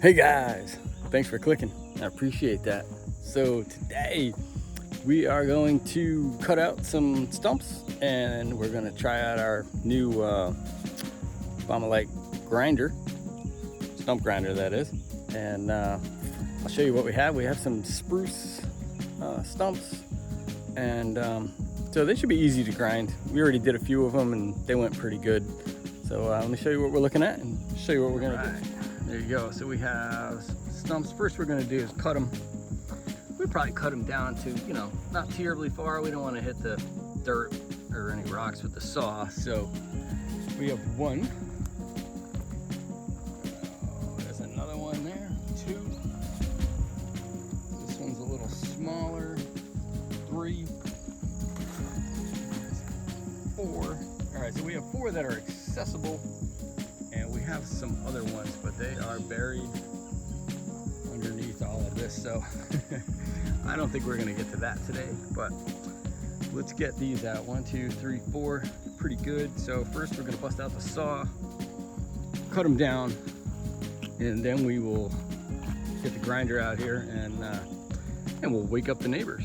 Hey guys, thanks for clicking. I appreciate that. So today we are going to cut out some stumps and we're going to try out our new Baumalight grinder, stump grinder that is. And I'll show you what we have. We have some spruce stumps, and so they should be easy to grind. We already did a few of them and they went pretty good. So let me show you what we're looking at and show you what we're going to do. There you go. So we have stumps. First we're going to do is cut them. We probably cut them down to, you know, not terribly far. We don't want to hit the dirt or any rocks with the saw. So we have one. There's another one there. Two. This one's a little smaller. Three. Four. All right, so we have four that are accessible. And we have some other ones, but they are buried underneath all of this, so I don't think we're gonna get to that today, but let's get these out. 1, 2, 3, 4, pretty good. So first we're gonna bust out the saw, cut them down, and then we will get the grinder out here and we'll wake up the neighbors.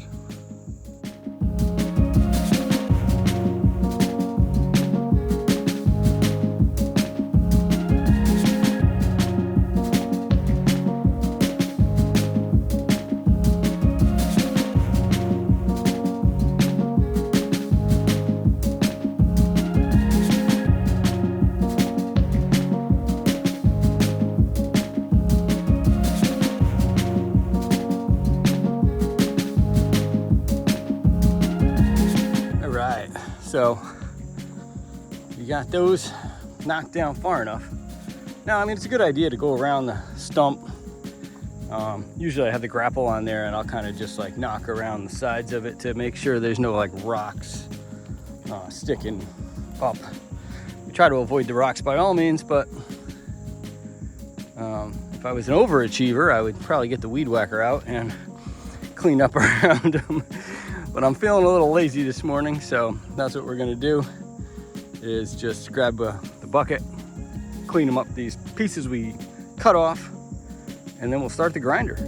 So you got those knocked down far enough. Now, I mean, it's a good idea to go around the stump. Usually I have the grapple on there and I'll kind of just like knock around the sides of it to make sure there's no like rocks sticking up. We try to avoid the rocks by all means, but if I was an overachiever, I would probably get the weed whacker out and clean up around them. But I'm feeling a little lazy this morning, so that's what we're gonna do, is just grab the bucket, clean them up, these pieces we cut off, and then we'll start the grinder.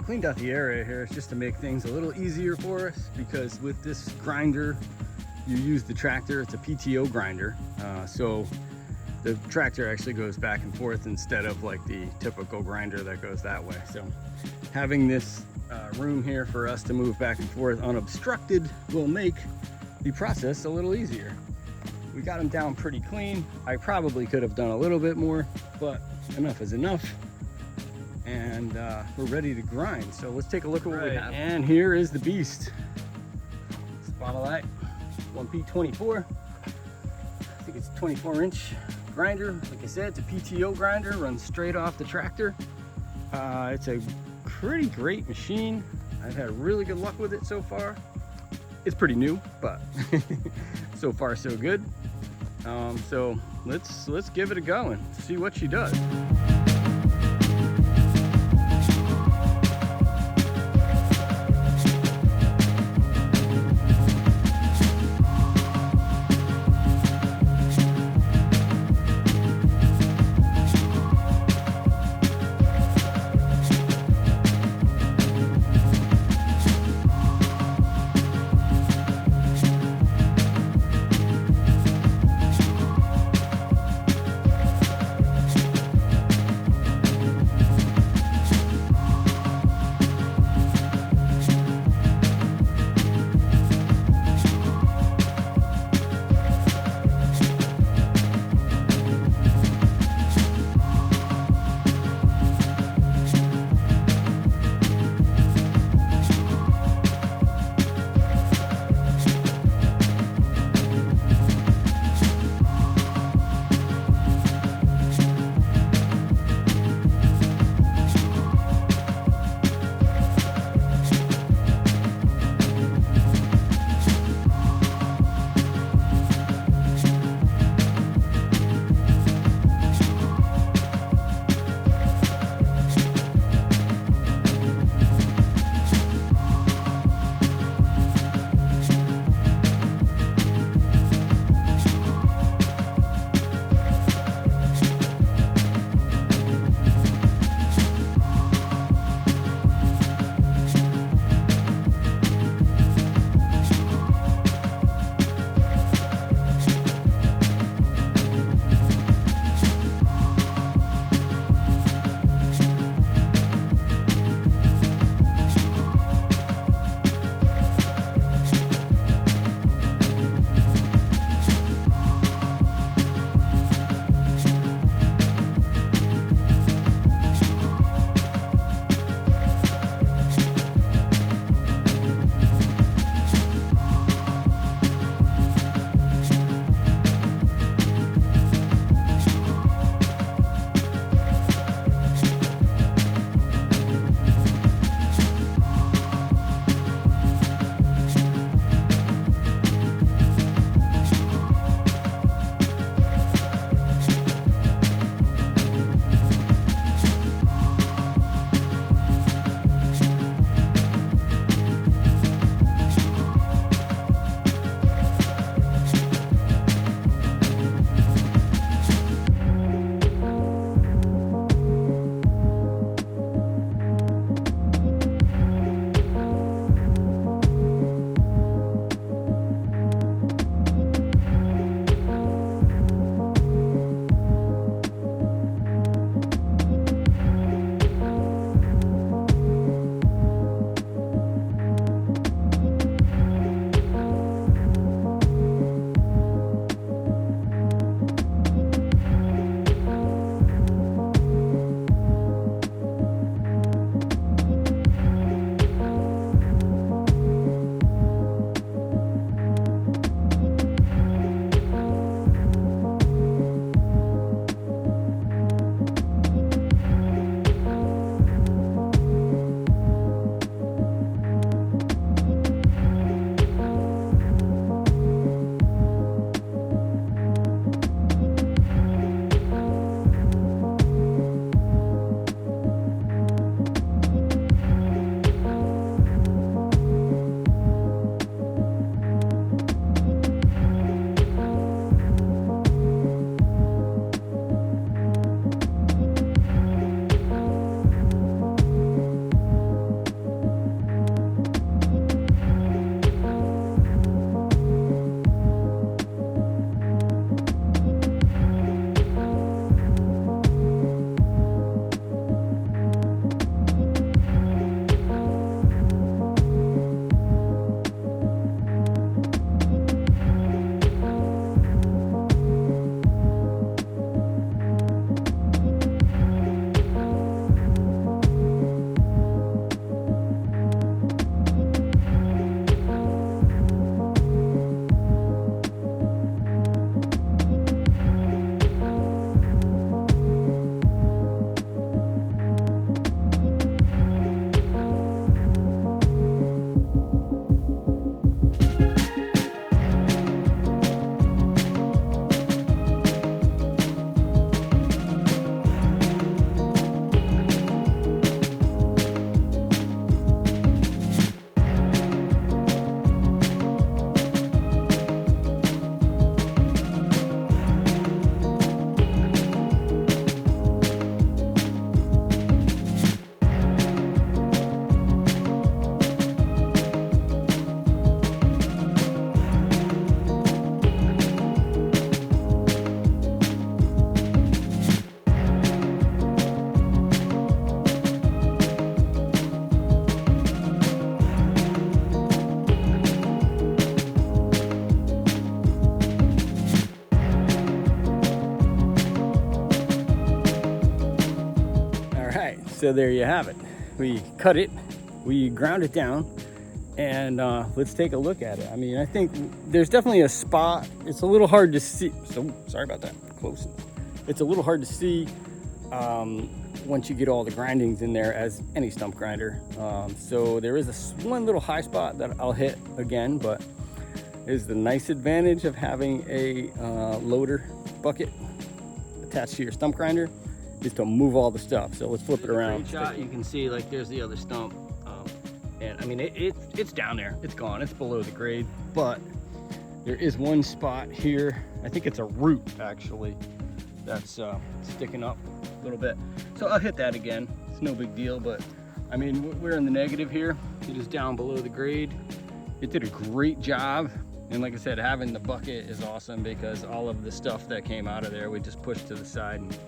cleaned out the area here just to make things a little easier for us, because with this grinder you use the tractor. It's a PTO grinder, so the tractor actually goes back and forth instead of like the typical grinder that goes that way. So having this room here for us to move back and forth unobstructed will make the process a little easier. We got them down pretty clean. I probably could have done a little bit more, but enough is enough. And we're ready to grind. So let's take a look at what we have. And here is the beast. It's Baumalight 1P24. I think it's a 24-inch grinder. Like I said, it's a PTO grinder, runs straight off the tractor. It's a pretty great machine. I've had really good luck with it so far. It's pretty new, but so far so good. So let's give it a go and see what she does. So there you have it. We cut it, we ground it down, and let's take a look at it. I mean, I think there's definitely a spot. It's a little hard to see. So sorry about that. Close. It's a little hard to see once you get all the grindings in there, as any stump grinder. So there is one little high spot that I'll hit again, but is the nice advantage of having a loader bucket attached to your stump grinder is to move all the stuff. So let's flip it around. Shot, you can see like there's the other stump, and I mean it's down there, it's gone, it's below the grade, but there is one spot here. I think it's a root actually that's sticking up a little bit. So I'll hit that again. It's no big deal, but I mean we're in the negative here. It is down below the grade. It did a great job. And like I said, having the bucket is awesome because all of the stuff that came out of there, we just pushed to the side and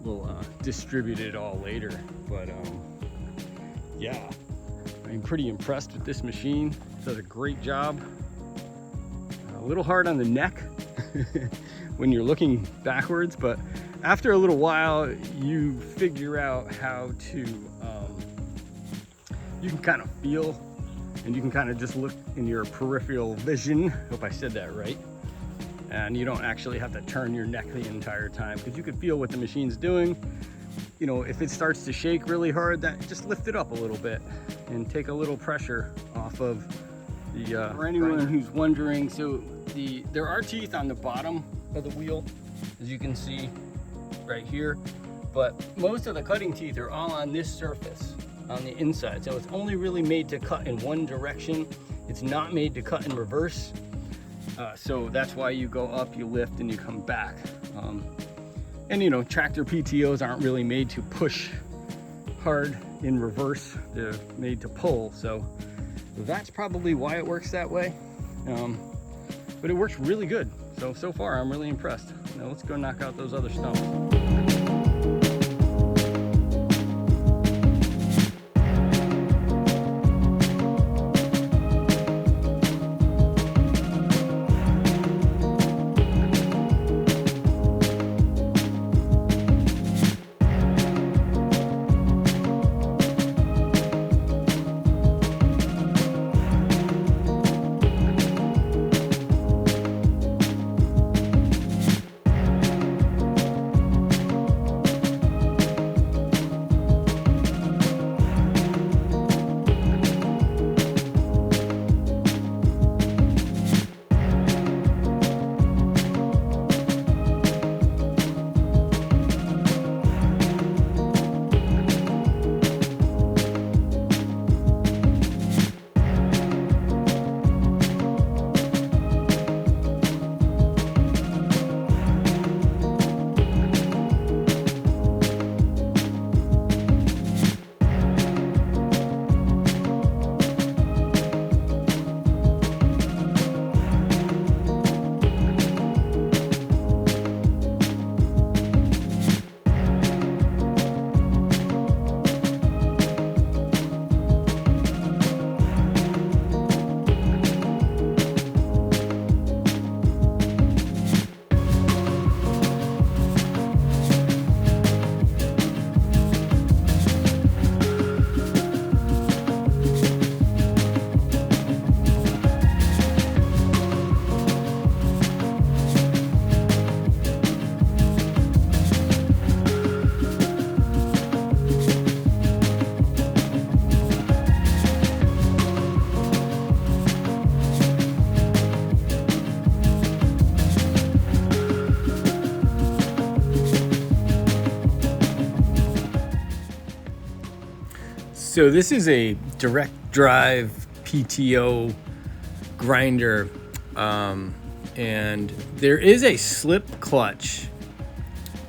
we'll distribute it all later. But yeah, I'm pretty impressed with this machine. It does a great job. A little hard on the neck when you're looking backwards, but after a little while, you figure out how to, you can kind of feel, and you can kind of just look in your peripheral vision. Hope I said that right. And you don't actually have to turn your neck the entire time because you can feel what the machine's doing. You know, if it starts to shake really hard, that just lift it up a little bit and take a little pressure off of the, for anyone who's wondering, so there are teeth on the bottom of the wheel, as you can see right here, but most of the cutting teeth are all on this surface, on the inside. So it's only really made to cut in one direction. It's not made to cut in reverse. So that's why you go up, you lift, and you come back. And you know, tractor PTOs aren't really made to push hard in reverse. They're made to pull. So that's probably why it works that way. But it works really good. So far I'm really impressed. Now let's go knock out those other stumps. So this is a direct drive PTO grinder, and there is a slip clutch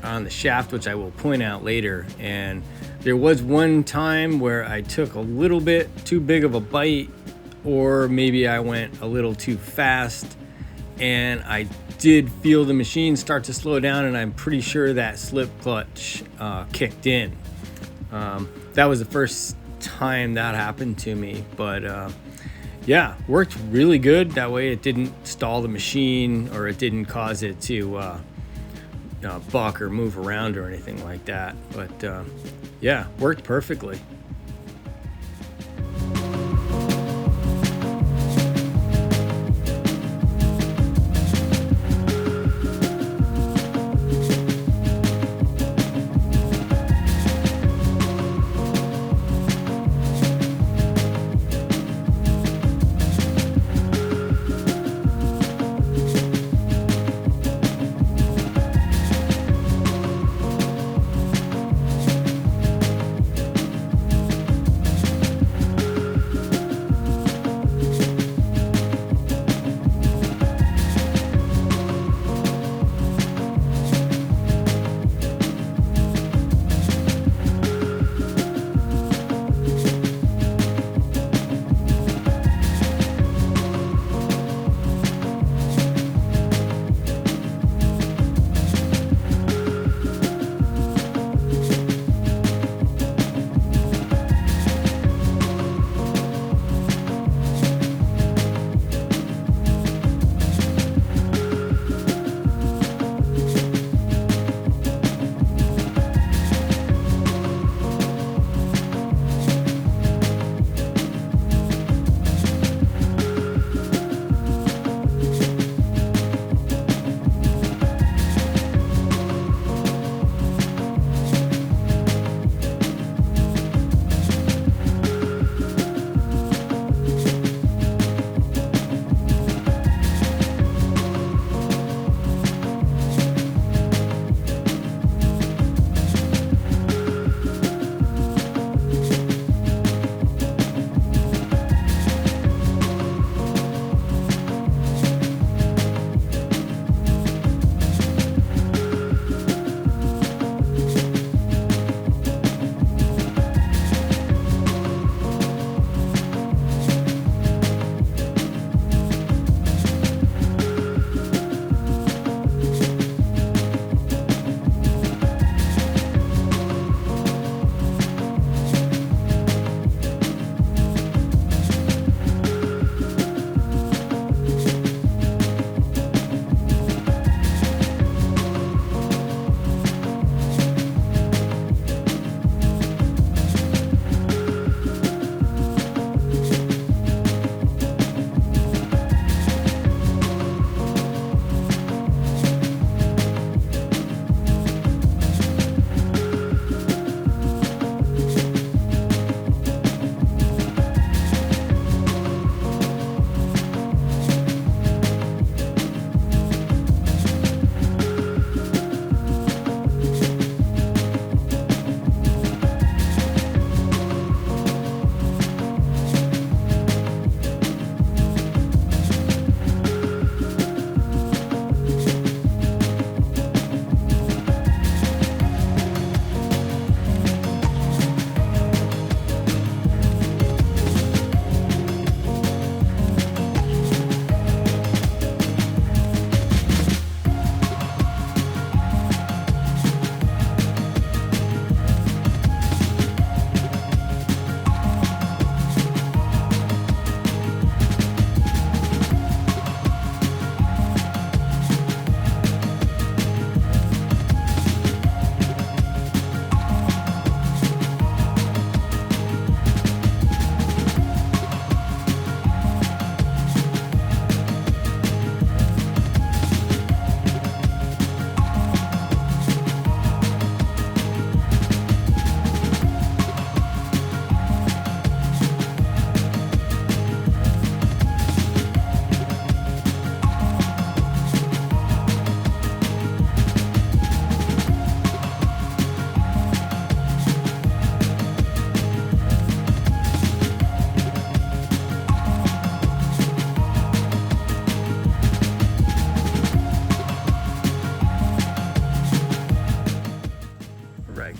on the shaft, which I will point out later. And there was one time where I took a little bit too big of a bite, or maybe I went a little too fast, and I did feel the machine start to slow down, and I'm pretty sure that slip clutch kicked in. That was the first time that happened to me, but yeah, worked really good. That way it didn't stall the machine, or it didn't cause it to buck or move around or anything like that. But yeah, worked perfectly.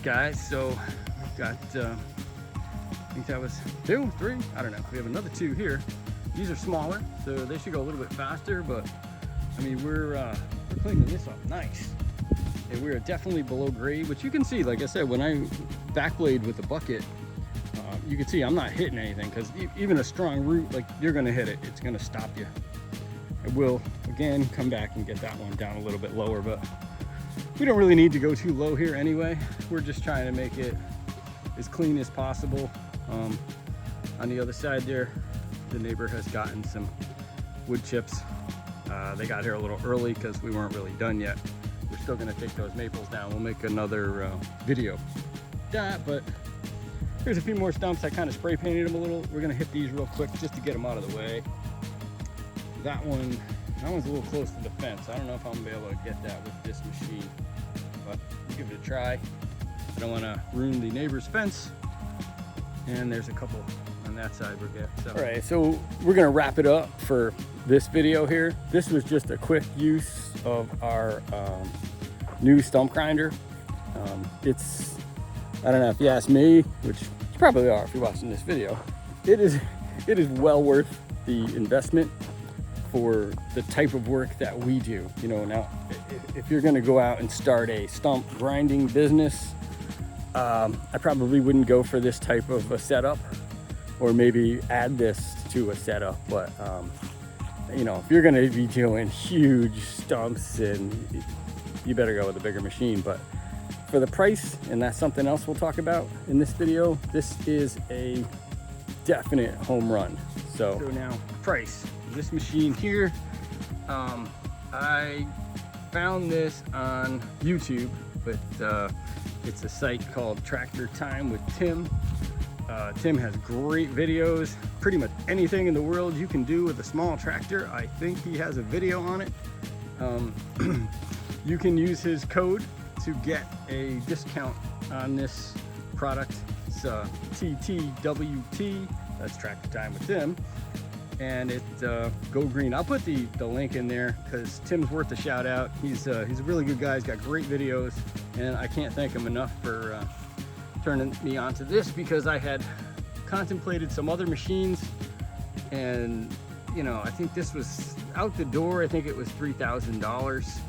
Guys, so we've got I think that was 2, 3, I don't know. We have another 2 here. These are smaller, so they should go a little bit faster, but I mean we're cleaning this up nice, and we're definitely below grade, which you can see. Like I said, when I backblade with the bucket, you can see I'm not hitting anything, because even a strong root, like, you're gonna hit it, it's gonna stop you. It will again come back and get that one down a little bit lower, but we don't really need to go too low here anyway. We're just trying to make it as clean as possible. On the other side there, the neighbor has gotten some wood chips. They got here a little early because we weren't really done yet. We're still gonna take those maples down. We'll make another video. But here's a few more stumps. I kind of spray painted them a little. We're gonna hit these real quick just to get them out of the way. That one's a little close to the fence. I don't know if I'm gonna be able to get that with this machine, but we'll give it a try. I don't wanna ruin the neighbor's fence. And there's a couple on that side we're getting. So. All right, so we're gonna wrap it up for this video here. This was just a quick use of our new stump grinder. It's, I don't know if you ask me, which you probably are if you're watching this video, it is well worth the investment for the type of work that we do. You know, now if you're gonna go out and start a stump grinding business, I probably wouldn't go for this type of a setup, or maybe add this to a setup. But you know, if you're gonna be doing huge stumps, and you better go with a bigger machine. But for the price, and that's something else we'll talk about in this video, this is a definite home run. So now, price. This machine here, I found this on YouTube, but it's a site called Tractor Time with Tim. Tim has great videos. Pretty much anything in the world you can do with a small tractor, I think he has a video on it. You can use his code to get a discount on this product. It's TTWT, that's Tractor Time with Tim. And it Go Green. I'll put the link in there because Tim's worth a shout out. He's a really good guy. He's got great videos, and I can't thank him enough for turning me on to this, because I had contemplated some other machines, and you know, I think this was out the door. I think it was $3,000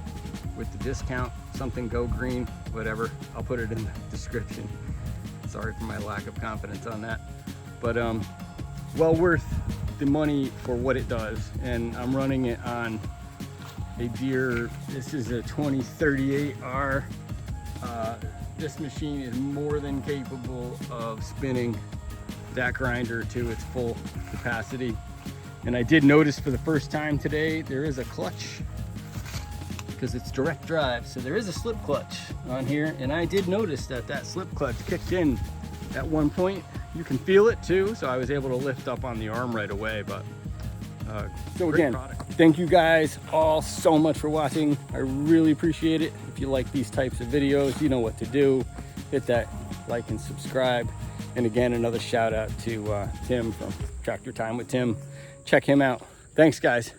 with the discount. Something Go Green, whatever. I'll put it in the description. Sorry for my lack of confidence on that, but well worth the money for what it does. And I'm running it on a Deere. This is a 2038R. This machine is more than capable of spinning that grinder to its full capacity. And I did notice for the first time today, there is a clutch, because it's direct drive, so there is a slip clutch on here. And I did notice that slip clutch kicked in at one point. You can feel it too, so I was able to lift up on the arm right away. But so again, thank you guys all so much for watching. I really appreciate it. If you like these types of videos, you know what to do. Hit that like and subscribe. And again, another shout out to Tim from Tractor Time with Tim. Check him out. Thanks, guys.